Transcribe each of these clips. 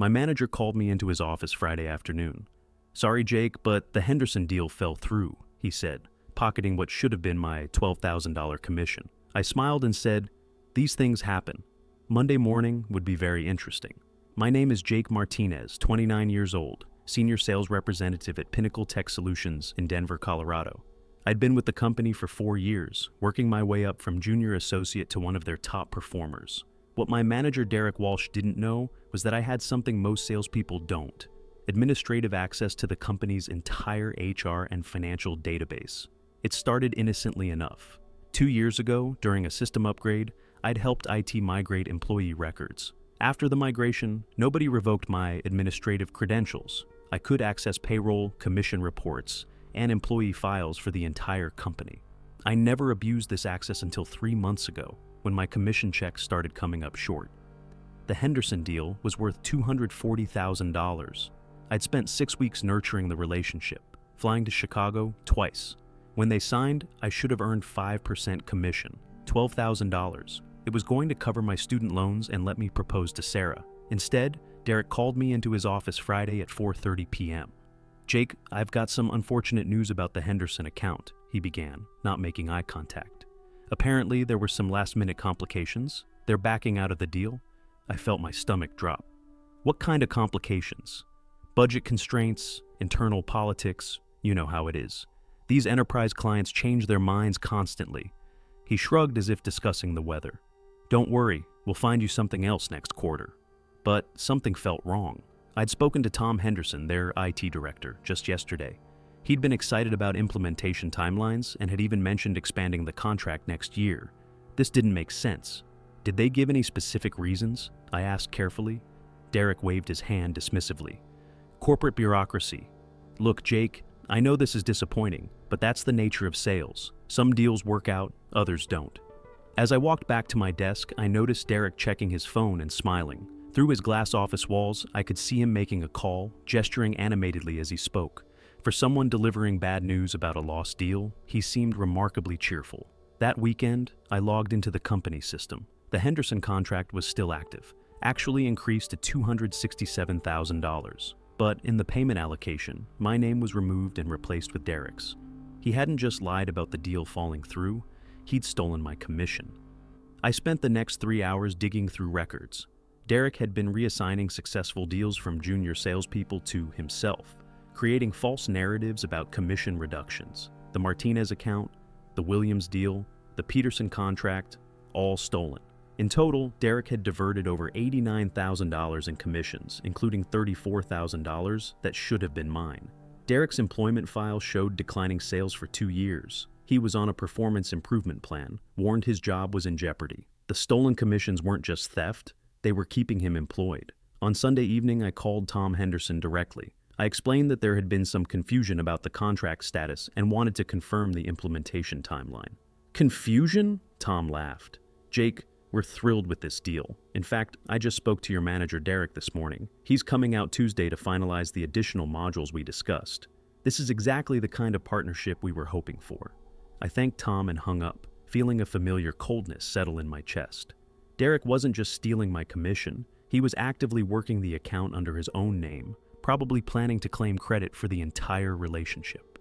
My manager called me into his office Friday afternoon. "Sorry, Jake, but the Henderson deal fell through," he said, pocketing what should have been my $12,000 commission. I smiled and said, "These things happen. Monday morning would be very interesting." My name is Jake Martinez, 29 years old, senior sales representative at Pinnacle Tech Solutions in Denver, Colorado. I'd been with the company for 4 years, working my way up from junior associate to one of their top performers. What my manager Derek Walsh didn't know was that I had something most salespeople don't: administrative access to the company's entire HR and financial database. It started innocently enough. 2 years ago, during a system upgrade, I'd helped IT migrate employee records. After the migration, nobody revoked my administrative credentials. I could access payroll, commission reports, and employee files for the entire company. I never abused this access until 3 months ago, when my commission checks started coming up short. The Henderson deal was worth $240,000. I'd spent 6 weeks nurturing the relationship, flying to Chicago twice. When they signed, I should have earned 5% commission, $12,000. It was going to cover my student loans and let me propose to Sarah. Instead, Derek called me into his office Friday at 4:30 p.m. "Jake, I've got some unfortunate news about the Henderson account," he began, not making eye contact. "Apparently, there were some last-minute complications. They're backing out of the deal." I felt my stomach drop. "What kind of complications?" "Budget constraints, internal politics, you know how it is. These enterprise clients change their minds constantly." He shrugged as if discussing the weather. "Don't worry, we'll find you something else next quarter." But something felt wrong. I'd spoken to Tom Henderson, their IT director, just yesterday. He'd been excited about implementation timelines and had even mentioned expanding the contract next year. This didn't make sense. "Did they give any specific reasons?" I asked carefully. Derek waved his hand dismissively. "Corporate bureaucracy. Look, Jake, I know this is disappointing, but that's the nature of sales. Some deals work out, others don't." As I walked back to my desk, I noticed Derek checking his phone and smiling. Through his glass office walls, I could see him making a call, gesturing animatedly as he spoke. For someone delivering bad news about a lost deal, he seemed remarkably cheerful. That weekend, I logged into the company system. The Henderson contract was still active, actually increased to $267,000. But in the payment allocation, my name was removed and replaced with Derek's. He hadn't just lied about the deal falling through, he'd stolen my commission. I spent the next 3 hours digging through records. Derek had been reassigning successful deals from junior salespeople to himself, creating false narratives about commission reductions. The Martinez account, the Williams deal, the Peterson contract, all stolen. In total, Derek had diverted over $89,000 in commissions, including $34,000 that should have been mine. Derek's employment file showed declining sales for 2 years. He was on a performance improvement plan, warned his job was in jeopardy. The stolen commissions weren't just theft, they were keeping him employed. On Sunday evening, I called Tom Henderson directly. I explained that there had been some confusion about the contract status and wanted to confirm the implementation timeline. "Confusion?" Tom laughed. "Jake, we're thrilled with this deal. In fact, I just spoke to your manager Derek this morning. He's coming out Tuesday to finalize the additional modules we discussed. This is exactly the kind of partnership we were hoping for." I thanked Tom and hung up, feeling a familiar coldness settle in my chest. Derek wasn't just stealing my commission, he was actively working the account under his own name, probably planning to claim credit for the entire relationship.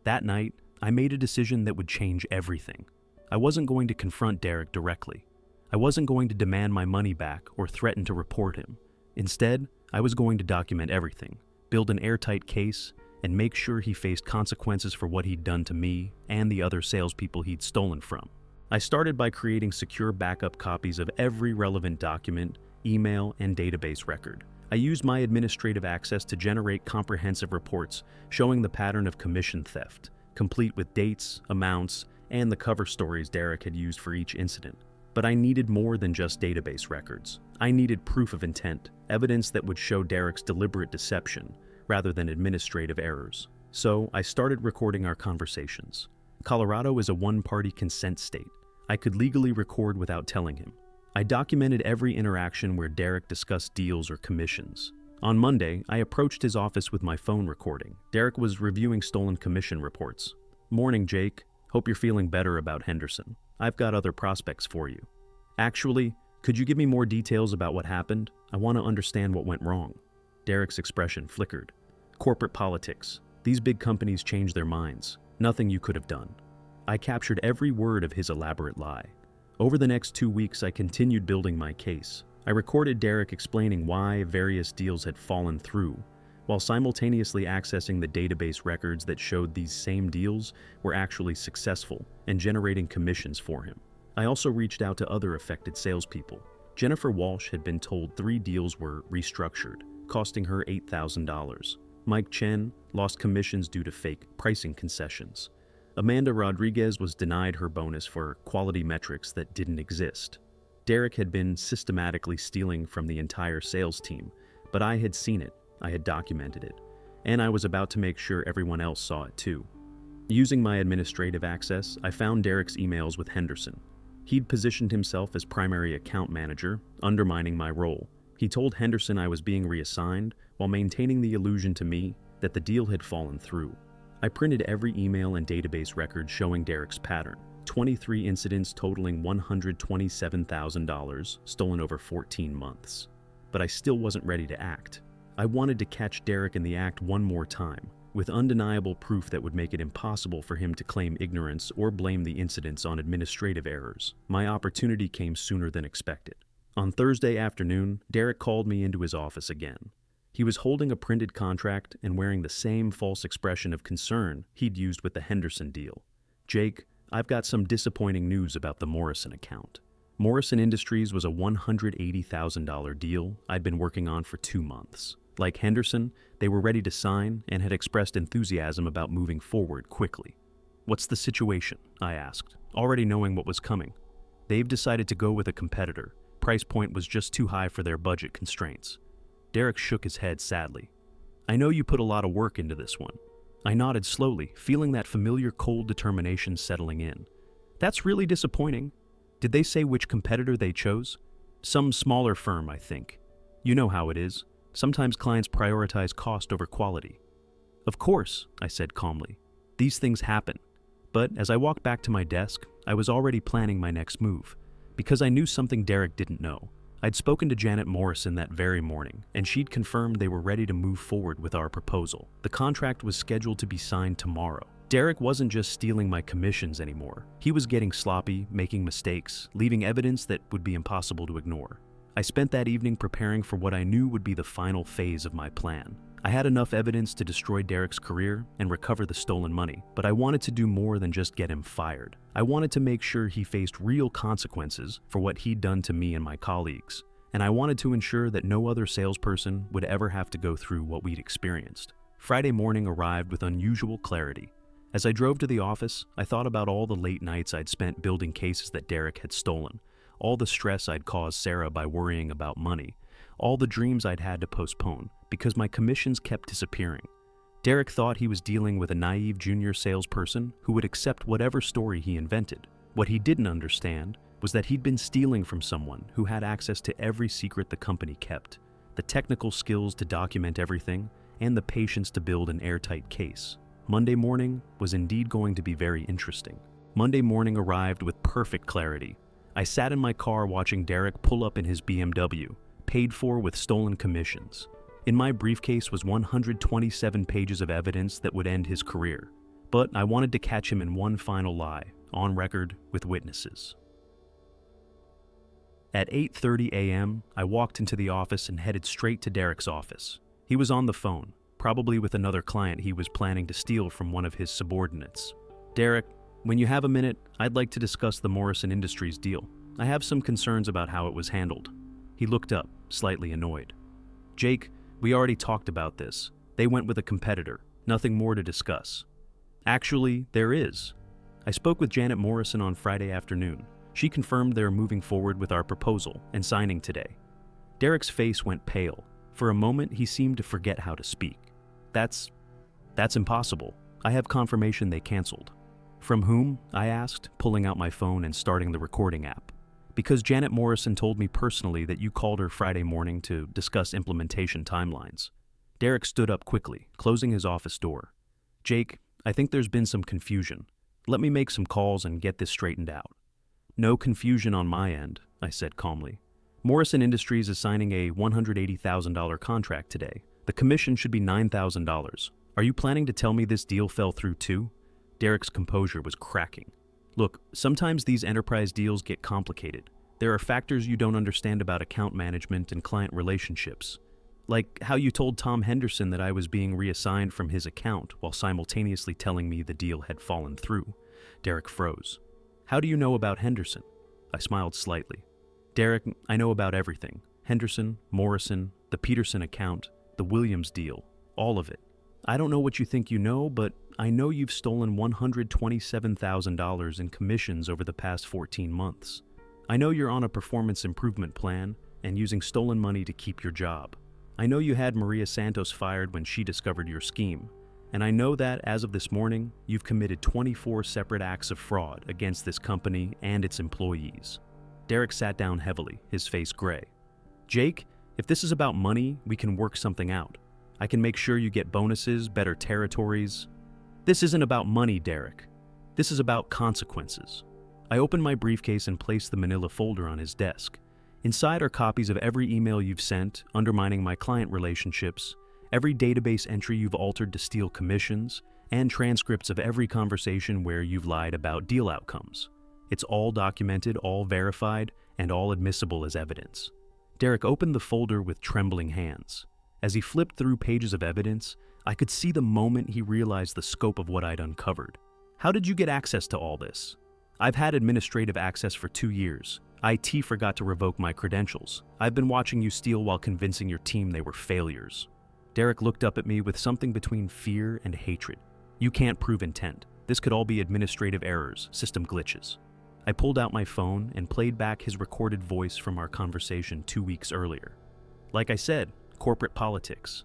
That night, I made a decision that would change everything. I wasn't going to confront Derek directly. I wasn't going to demand my money back or threaten to report him. Instead, I was going to document everything, build an airtight case, and make sure he faced consequences for what he'd done to me and the other salespeople he'd stolen from. I started by creating secure backup copies of every relevant document, email, and database record. I used my administrative access to generate comprehensive reports showing the pattern of commission theft, complete with dates, amounts, and the cover stories Derek had used for each incident. But I needed more than just database records. I needed proof of intent, evidence that would show Derek's deliberate deception, rather than administrative errors. So I started recording our conversations. Colorado is a one-party consent state. I could legally record without telling him. I documented every interaction where Derek discussed deals or commissions. On Monday, I approached his office with my phone recording. Derek was reviewing stolen commission reports. "Morning, Jake. Hope you're feeling better about Henderson. I've got other prospects for you." "Actually, Could you give me more details about what happened? I want to understand what went wrong. Derek's expression flickered. Corporate politics. These big companies change their minds. Nothing you could have done. I captured every word of his elaborate lie. Over the next 2 weeks, I continued building my case. I recorded Derek explaining why various deals had fallen through, while simultaneously accessing the database records that showed these same deals were actually successful and generating commissions for him. I also reached out to other affected salespeople. Jennifer Walsh had been told 3 deals were restructured, costing her $8,000. Mike Chen lost commissions due to fake pricing concessions. Amanda Rodriguez was denied her bonus for quality metrics that didn't exist. Derek had been systematically stealing from the entire sales team, but I had seen it, I had documented it, and I was about to make sure everyone else saw it too. Using my administrative access, I found Derek's emails with Henderson. He'd positioned himself as primary account manager, undermining my role. He told Henderson I was being reassigned while maintaining the illusion to me that the deal had fallen through. I printed every email and database record showing Derek's pattern. 23 incidents totaling $127,000 stolen over 14 months. But I still wasn't ready to act. I wanted to catch Derek in the act one more time, with undeniable proof that would make it impossible for him to claim ignorance or blame the incidents on administrative errors. My opportunity came sooner than expected. On Thursday afternoon, Derek called me into his office again. He was holding a printed contract and wearing the same false expression of concern he'd used with the Henderson deal. "Jake, I've got some disappointing news about the Morrison account. Morrison Industries was a $180,000 deal I'd been working on for 2 months. Like Henderson, they were ready to sign and had expressed enthusiasm about moving forward quickly." "What's the situation?" I asked, already knowing what was coming. "They've decided to go with a competitor. Price point was just too high for their budget constraints." Derek shook his head sadly. "I know you put a lot of work into this one." I nodded slowly, feeling that familiar cold determination settling in. "That's really disappointing. Did they say which competitor they chose?" "Some smaller firm, I think. You know how it is. Sometimes clients prioritize cost over quality." "Of course," I said calmly. "These things happen." But as I walked back to my desk, I was already planning my next move, because I knew something Derek didn't know. I'd spoken to Janet Morrison that very morning, and she'd confirmed they were ready to move forward with our proposal. The contract was scheduled to be signed tomorrow. Derek wasn't just stealing my commissions anymore. He was getting sloppy, making mistakes, leaving evidence that would be impossible to ignore. I spent that evening preparing for what I knew would be the final phase of my plan. I had enough evidence to destroy Derek's career and recover the stolen money, but I wanted to do more than just get him fired. I wanted to make sure he faced real consequences for what he'd done to me and my colleagues, and I wanted to ensure that no other salesperson would ever have to go through what we'd experienced. Friday morning arrived with unusual clarity. As I drove to the office, I thought about all the late nights I'd spent building cases that Derek had stolen, all the stress I'd caused Sarah by worrying about money, all the dreams I'd had to postpone because my commissions kept disappearing. Derek thought he was dealing with a naive junior salesperson who would accept whatever story he invented. What he didn't understand was that he'd been stealing from someone who had access to every secret the company kept, the technical skills to document everything, and the patience to build an airtight case. Monday morning was indeed going to be very interesting. Monday morning arrived with perfect clarity. I sat in my car watching Derek pull up in his BMW, paid for with stolen commissions. In my briefcase was 127 pages of evidence that would end his career. But I wanted to catch him in one final lie, on record with witnesses. At 8:30 a.m., I walked into the office and headed straight to Derek's office. He was on the phone, probably with another client he was planning to steal from one of his subordinates. "Derek, when you have a minute, I'd like to discuss the Morrison Industries deal. I have some concerns about how it was handled." He looked up, slightly annoyed. "Jake, we already talked about this. They went with a competitor. Nothing more to discuss." "Actually, there is. I spoke with Janet Morrison on Friday afternoon. She confirmed they're moving forward with our proposal and signing today." Derek's face went pale. For a moment, he seemed to forget how to speak. That's impossible. I have confirmation they canceled." "From whom?" I asked, pulling out my phone and starting the recording app. "Because Janet Morrison told me personally that you called her Friday morning to discuss implementation timelines." Derek stood up quickly, closing his office door. "Jake, I think there's been some confusion. Let me make some calls and get this straightened out." "No confusion on my end," I said calmly. Morrison Industries is signing a $180,000 contract today. The commission should be $9,000. Are you planning to tell me this deal fell through too? Derek's composure was cracking. Look, sometimes these enterprise deals get complicated. There are factors you don't understand about account management and client relationships. Like how you told Tom Henderson that I was being reassigned from his account while simultaneously telling me the deal had fallen through. Derek froze. How do you know about Henderson? I smiled slightly. Derek, I know about everything. Henderson, Morrison, the Peterson account, the Williams deal, all of it. I don't know what you think you know, but I know you've stolen $127,000 in commissions over the past 14 months. I know you're on a performance improvement plan and using stolen money to keep your job. I know you had Maria Santos fired when she discovered your scheme, and I know that, as of this morning, you've committed 24 separate acts of fraud against this company and its employees. Derek sat down heavily, his face gray. Jake, if this is about money, we can work something out. I can make sure you get bonuses, better territories. This isn't about money, Derek. This is about consequences. I opened my briefcase and placed the manila folder on his desk. Inside are copies of every email you've sent, undermining my client relationships, every database entry you've altered to steal commissions, and transcripts of every conversation where you've lied about deal outcomes. It's all documented, all verified, and all admissible as evidence. Derek opened the folder with trembling hands. As he flipped through pages of evidence, I could see the moment he realized the scope of what I'd uncovered. How did you get access to all this? I've had administrative access for 2 years. IT forgot to revoke my credentials. I've been watching you steal while convincing your team they were failures. Derek looked up at me with something between fear and hatred. You can't prove intent. This could all be administrative errors, system glitches. I pulled out my phone and played back his recorded voice from our conversation 2 weeks earlier. Like I said, corporate politics.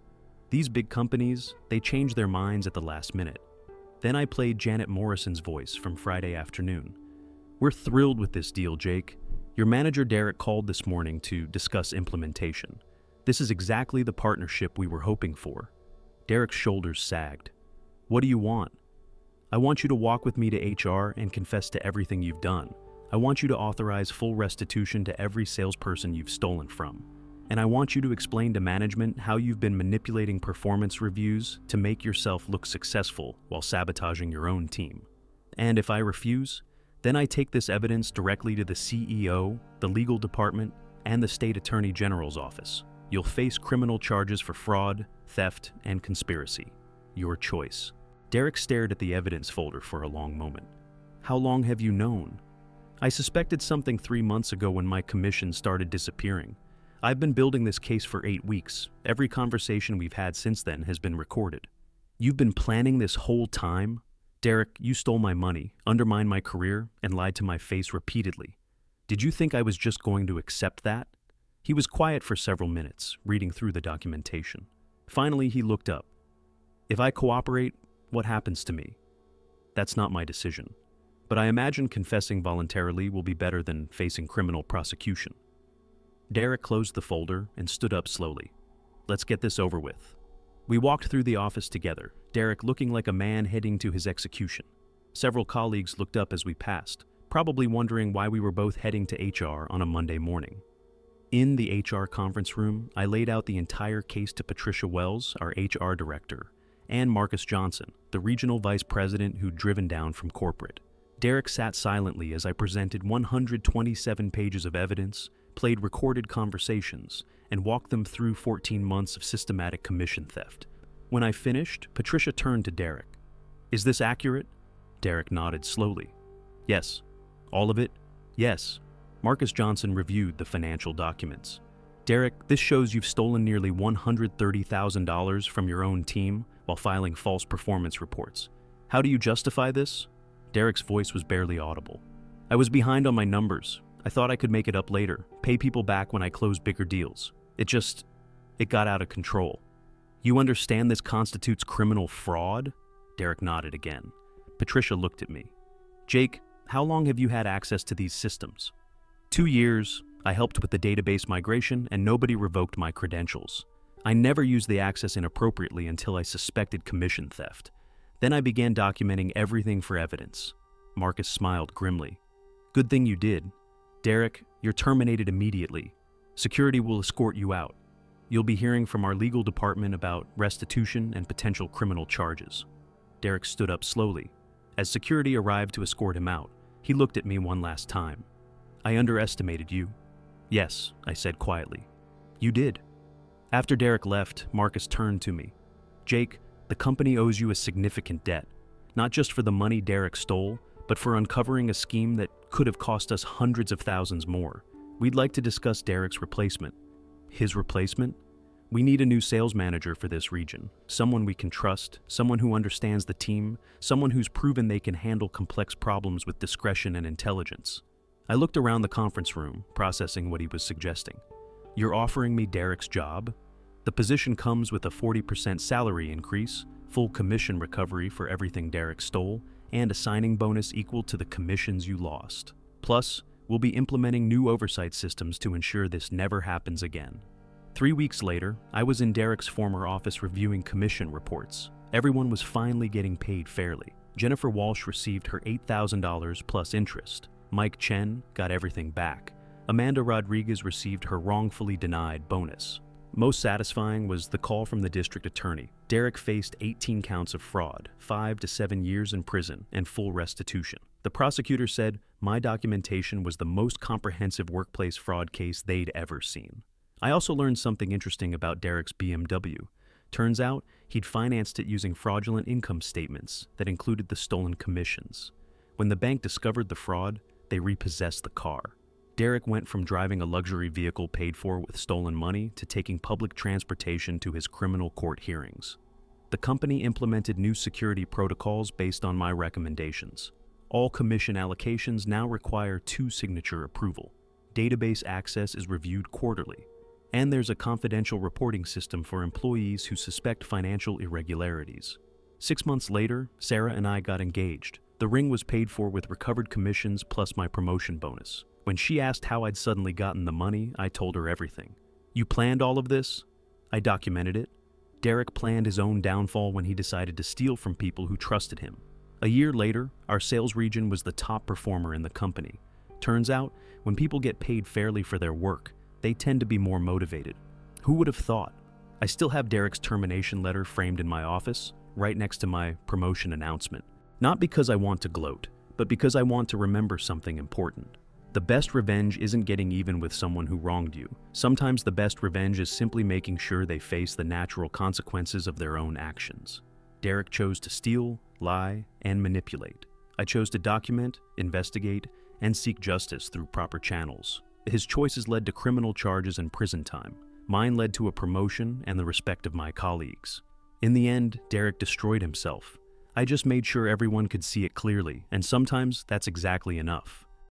These big companies, they change their minds at the last minute. Then I played Janet Morrison's voice from Friday afternoon. We're thrilled with this deal, Jake. Your manager Derek called this morning to discuss implementation. This is exactly the partnership we were hoping for. Derek's shoulders sagged. What do you want? I want you to walk with me to HR and confess to everything you've done. I want you to authorize full restitution to every salesperson you've stolen from. And I want you to explain to management how you've been manipulating performance reviews to make yourself look successful while sabotaging your own team. And if I refuse, then I take this evidence directly to the CEO, the legal department, and the state attorney general's office. You'll face criminal charges for fraud, theft, and conspiracy. Your choice. Derek stared at the evidence folder for a long moment. How long have you known? I suspected something 3 months ago when my commission started disappearing. I've been building this case for 8 weeks. Every conversation we've had since then has been recorded. You've been planning this whole time? Derek, you stole my money, undermined my career, and lied to my face repeatedly. Did you think I was just going to accept that? He was quiet for several minutes, reading through the documentation. Finally, he looked up. If I cooperate, what happens to me? That's not my decision. But I imagine confessing voluntarily will be better than facing criminal prosecution. Derek closed the folder and stood up slowly. Let's get this over with. We walked through the office together, Derek looking like a man heading to his execution. Several colleagues looked up as we passed, probably wondering why we were both heading to HR on a Monday morning. In the HR conference room, I laid out the entire case to Patricia Wells, our HR director, and Marcus Johnson, the regional vice president who'd driven down from corporate. Derek sat silently as I presented 127 pages of evidence, played recorded conversations, and walked them through 14 months of systematic commission theft. When I finished, Patricia turned to Derek. Is this accurate? Derek nodded slowly. Yes. All of it? Yes. Marcus Johnson reviewed the financial documents. Derek, this shows you've stolen nearly $130,000 from your own team while filing false performance reports. How do you justify this? Derek's voice was barely audible. I was behind on my numbers. I thought I could make it up later, pay people back when I closed bigger deals. It got out of control. You understand this constitutes criminal fraud? Derek nodded again. Patricia looked at me. Jake, how long have you had access to these systems? 2 years. I helped with the database migration and nobody revoked my credentials. I never used the access inappropriately until I suspected commission theft. Then I began documenting everything for evidence. Marcus smiled grimly. Good thing you did. Derek, you're terminated immediately. Security will escort you out. You'll be hearing from our legal department about restitution and potential criminal charges." Derek stood up slowly. As security arrived to escort him out, he looked at me one last time. "I underestimated you." "Yes," I said quietly. "You did." After Derek left, Marcus turned to me. "Jake, the company owes you a significant debt, not just for the money Derek stole, but for uncovering a scheme that could have cost us hundreds of thousands more. We'd like to discuss Derek's replacement." "His replacement?" "We need a new sales manager for this region, someone we can trust, someone who understands the team, someone who's proven they can handle complex problems with discretion and intelligence." I looked around the conference room, processing what he was suggesting. "You're offering me Derek's job? The position comes with a 40% salary increase, full commission recovery for everything Derek stole, and a signing bonus equal to the commissions you lost. Plus, we'll be implementing new oversight systems to ensure this never happens again." 3 weeks later, I was in Derek's former office reviewing commission reports. Everyone was finally getting paid fairly. Jennifer Walsh received her $8,000 plus interest. Mike Chen got everything back. Amanda Rodriguez received her wrongfully denied bonus. Most satisfying was the call from the district attorney. Derek faced 18 counts of fraud, 5 to 7 years in prison, and full restitution. The prosecutor said my documentation was the most comprehensive workplace fraud case they'd ever seen. I also learned something interesting about Derek's BMW. Turns out he'd financed it using fraudulent income statements that included the stolen commissions. When the bank discovered the fraud, they repossessed the car. Derek went from driving a luxury vehicle paid for with stolen money to taking public transportation to his criminal court hearings. The company implemented new security protocols based on my recommendations. All commission allocations now require 2-signature approval. Database access is reviewed quarterly. And there's a confidential reporting system for employees who suspect financial irregularities. 6 months later, Sarah and I got engaged. The ring was paid for with recovered commissions plus my promotion bonus. When she asked how I'd suddenly gotten the money, I told her everything. "You planned all of this?" I documented it. Derek planned his own downfall when he decided to steal from people who trusted him. A year later, our sales region was the top performer in the company. Turns out, when people get paid fairly for their work, they tend to be more motivated. Who would have thought? I still have Derek's termination letter framed in my office, right next to my promotion announcement. Not because I want to gloat, but because I want to remember something important. The best revenge isn't getting even with someone who wronged you. Sometimes the best revenge is simply making sure they face the natural consequences of their own actions. Derek chose to steal, lie, and manipulate. I chose to document, investigate, and seek justice through proper channels. His choices led to criminal charges and prison time. Mine led to a promotion and the respect of my colleagues. In the end, Derek destroyed himself. I just made sure everyone could see it clearly, and sometimes that's exactly enough.